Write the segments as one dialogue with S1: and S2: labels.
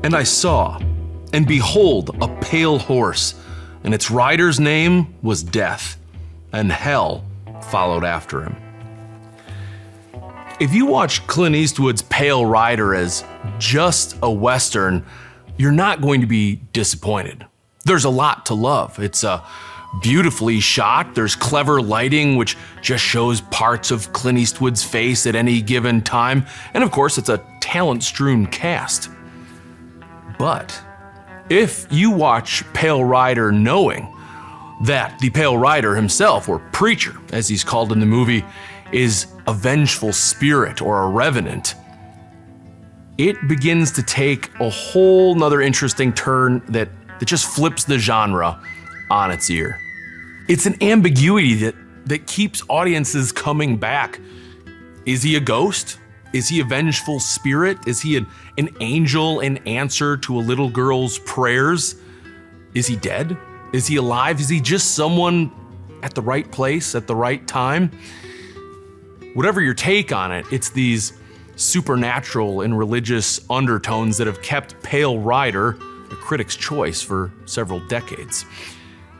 S1: And I saw, and behold, a pale horse, and its rider's name was Death, and hell followed after him. If you watch Clint Eastwood's Pale Rider as just a Western, you're not going to be disappointed. There's a lot to love. It's beautifully shot. There's clever lighting, which just shows parts of Clint Eastwood's face at any given time. And of course, it's a talent-strewn cast. But if you watch Pale Rider knowing that the Pale Rider himself, or Preacher, as he's called in the movie, is a vengeful spirit or a revenant, it begins to take a whole nother interesting turn that just flips the genre on its ear. It's an ambiguity that keeps audiences coming back. Is he a ghost? Is he a vengeful spirit? Is he an angel in answer to a little girl's prayers? Is he dead? Is he alive? Is he just someone at the right place at the right time? Whatever your take on it, it's these supernatural and religious undertones that have kept Pale Rider a critic's choice for several decades.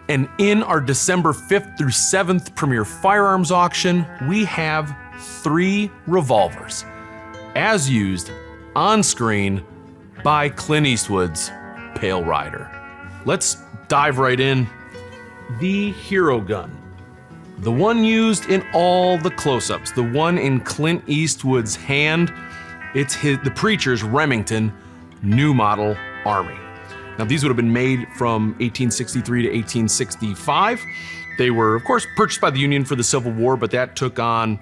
S1: And in our December 5th through 7th premiere firearms auction, we have 3 revolvers, as used on screen by Clint Eastwood's Pale Rider. Let's dive right in. The hero gun. The one used in all the close-ups, the one in Clint Eastwood's hand, it's the Preacher's Remington New Model Army. Now, these would have been made from 1863 to 1865. They were, of course, purchased by the Union for the Civil War, but that took on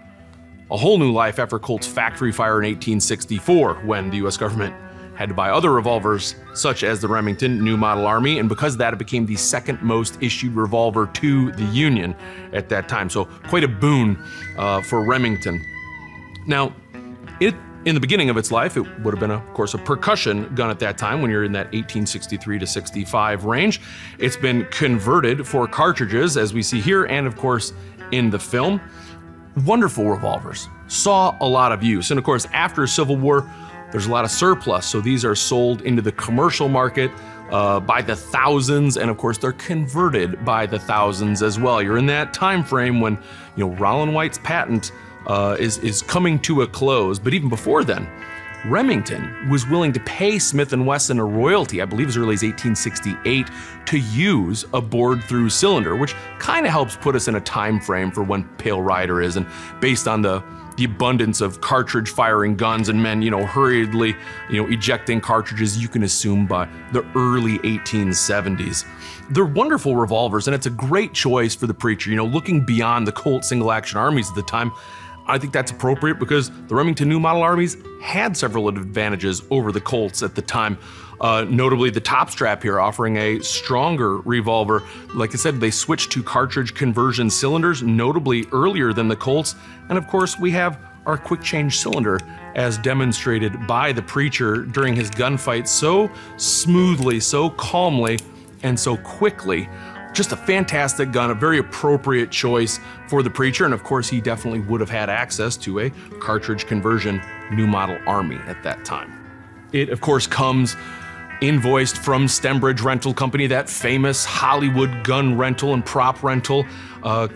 S1: a whole new life after Colt's factory fire in 1864, when the U.S. government had to buy other revolvers, such as the Remington New Model Army, and because of that, it became the second most issued revolver to the Union at that time. So quite a boon for Remington. Now, in the beginning of its life, it would have been, of course, a percussion gun at that time when you're in that 1863 to 65 range. It's been converted for cartridges, as we see here, and of course, in the film. Wonderful revolvers, saw a lot of use. And of course, after Civil War, there's a lot of surplus, so these are sold into the commercial market by the thousands, and of course they're converted by the thousands as well. You're in that time frame when, Rollin White's patent is coming to a close, but even before then, Remington was willing to pay Smith & Wesson a royalty, I believe as early as 1868, to use a bored-through cylinder, which kind of helps put us in a time frame for when Pale Rider is, and based on the abundance of cartridge-firing guns and men, hurriedly, ejecting cartridges, you can assume by the early 1870s. They're wonderful revolvers, and it's a great choice for the Preacher. Looking beyond the Colt single-action armies at the time, I think that's appropriate because the Remington New Model Armies had several advantages over the Colts at the time. Notably, the top strap here offering a stronger revolver. Like I said, they switched to cartridge conversion cylinders, notably earlier than the Colts. And of course, we have our quick change cylinder as demonstrated by the Preacher during his gunfight so smoothly, so calmly, and so quickly. Just a fantastic gun, a very appropriate choice for the Preacher, and of course he definitely would have had access to a cartridge conversion New Model Army at that time. It of course comes invoiced from Stembridge Rental Company, that famous Hollywood gun rental and prop rental,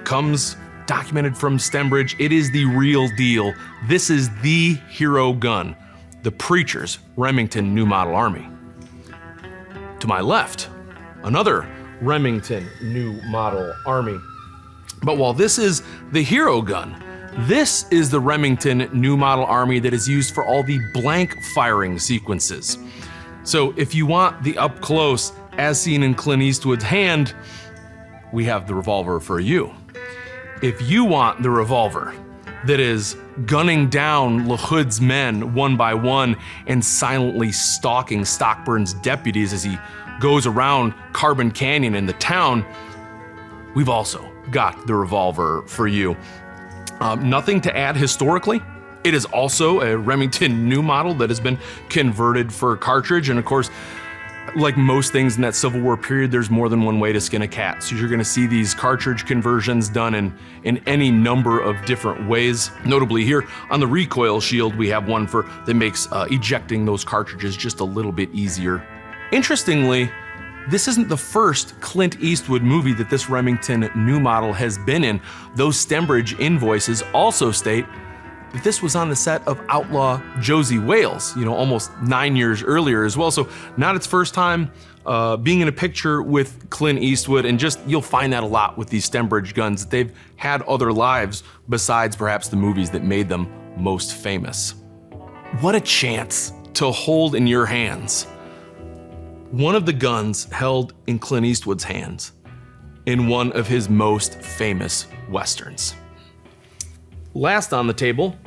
S1: comes documented from Stembridge. It is the real deal. This is the hero gun, the Preacher's Remington New Model Army. To my left, another Remington New Model Army. But while this is the hero gun, this is the Remington New Model Army that is used for all the blank firing sequences. So if you want the up close, as seen in Clint Eastwood's hand, we have the revolver for you. If you want the revolver that is gunning down LaHood's men one by one and silently stalking Stockburn's deputies as he goes around Carbon Canyon in the town, we've also got the revolver for you. Nothing to add historically. It is also a Remington New Model that has been converted for cartridge, and of course, Like most things in that Civil War period, there's more than one way to skin a cat. So you're gonna see these cartridge conversions done in any number of different ways. Notably here on the recoil shield, we have one that makes ejecting those cartridges just a little bit easier. Interestingly, this isn't the first Clint Eastwood movie that this Remington new model has been in. Those Stembridge invoices also state that this was on the set of Outlaw Josie Wales, almost 9 years earlier as well. So not its first time being in a picture with Clint Eastwood, and you'll find that a lot with these Stembridge guns. They've had other lives besides perhaps the movies that made them most famous. What a chance to hold in your hands one of the guns held in Clint Eastwood's hands in one of his most famous Westerns. Last on the table,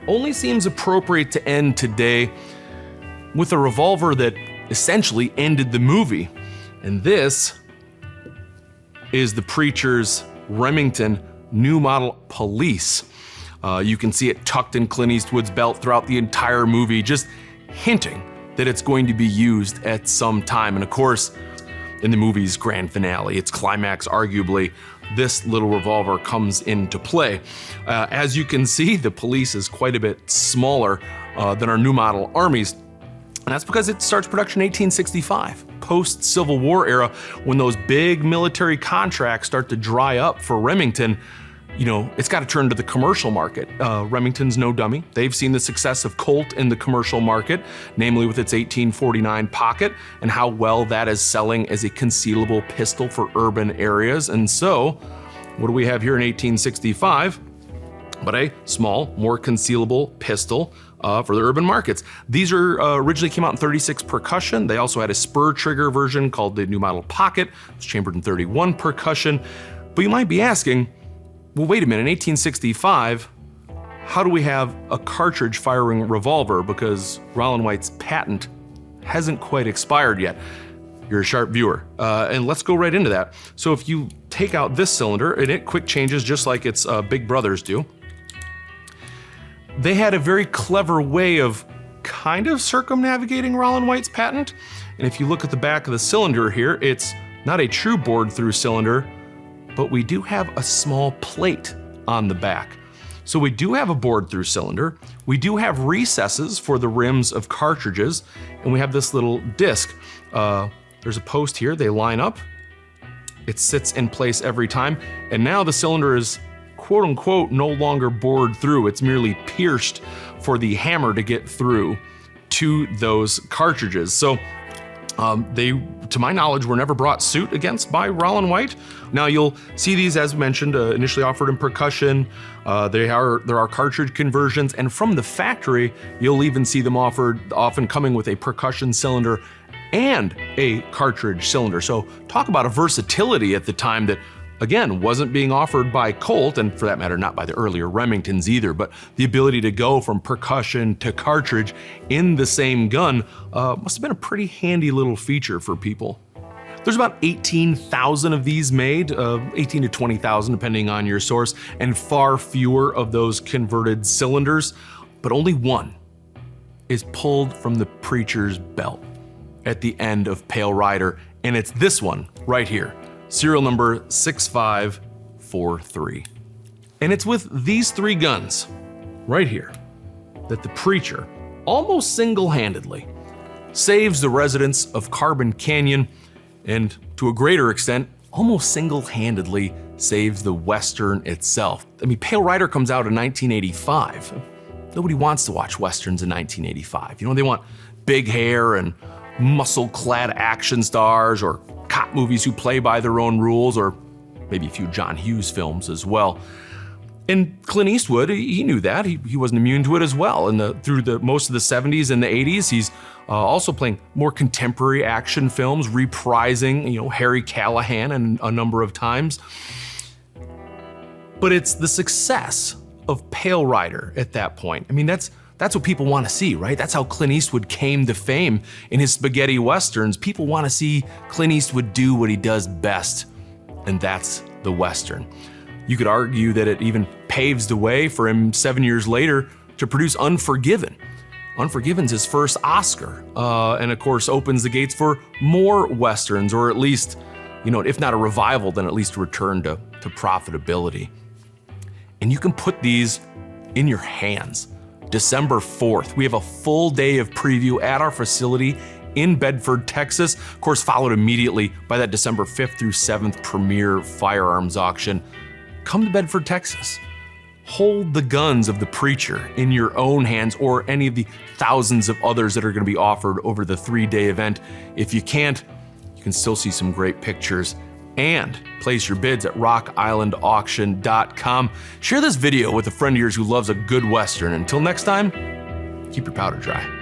S1: only seems appropriate to end today with a revolver that essentially ended the movie. And this is the Preacher's Remington New Model Police. You can see it tucked in Clint Eastwood's belt throughout the entire movie, just hinting that it's going to be used at some time. And of course, in the movie's grand finale, its climax arguably, this little revolver comes into play. As you can see, the Police is quite a bit smaller than our new model armies. And that's because it starts production in 1865, post-Civil War era, when those big military contracts start to dry up for Remington. It's got to turn to the commercial market. Remington's no dummy. They've seen the success of Colt in the commercial market, namely with its 1849 pocket, and how well that is selling as a concealable pistol for urban areas. And so, what do we have here in 1865? But a small, more concealable pistol for the urban markets. These originally came out in 36 percussion. They also had a spur trigger version called the New Model Pocket. It's chambered in 31 percussion. But you might be asking, well, wait a minute, in 1865, how do we have a cartridge firing revolver? Because Rollin White's patent hasn't quite expired yet. You're a sharp viewer. And let's go right into that. So if you take out this cylinder, and it quick changes just like its big brothers do, they had a very clever way of kind of circumnavigating Rollin White's patent. And if you look at the back of the cylinder here, it's not a true bored through cylinder, but we do have a small plate on the back. So we do have a bored through cylinder, we do have recesses for the rims of cartridges, and we have this little disc. There's a post here, they line up, it sits in place every time, and now the cylinder is quote unquote no longer bored through, it's merely pierced for the hammer to get through to those cartridges. So they, to my knowledge, were never brought suit against by Rollin White. Now you'll see these, as mentioned, initially offered in percussion. There are cartridge conversions, and from the factory, you'll even see them offered, often coming with a percussion cylinder and a cartridge cylinder. So talk about a versatility at the time that, again, wasn't being offered by Colt, and for that matter, not by the earlier Remingtons either, but the ability to go from percussion to cartridge in the same gun must have been a pretty handy little feature for people. There's about 18,000 of these made, 18 to 20,000 depending on your source, and far fewer of those converted cylinders, but only one is pulled from the Preacher's belt at the end of Pale Rider, and it's this one right here. Serial number 6543. And it's with these three guns right here that the Preacher, almost single-handedly, saves the residents of Carbon Canyon, and to a greater extent, almost single-handedly saves the Western itself. I mean, Pale Rider comes out in 1985. Nobody wants to watch Westerns in 1985. They want big hair and muscle-clad action stars, or cop movies who play by their own rules, or maybe a few John Hughes films as well. And Clint Eastwood, he knew that. He wasn't immune to it as well. And through most of the 70s and the 80s, he's also playing more contemporary action films, reprising, Harry Callahan a number of times. But it's the success of Pale Rider at that point. I mean, that's what people want to see, right? That's how Clint Eastwood came to fame in his spaghetti westerns. People want to see Clint Eastwood do what he does best, and that's the Western. You could argue that it even paves the way for him 7 years later to produce Unforgiven. Unforgiven's his first Oscar, and of course opens the gates for more Westerns, or at least, if not a revival, then at least a return to profitability. And you can put these in your hands. December 4th, we have a full day of preview at our facility in Bedford, Texas. Of course, followed immediately by that December 5th through 7th premiere firearms auction. Come to Bedford, Texas. Hold the guns of the preacher in your own hands, or any of the thousands of others that are going to be offered over the 3-day event. If you can't, you can still see some great pictures and place your bids at rockislandauction.com. Share this video with a friend of yours who loves a good Western. Until next time, keep your powder dry.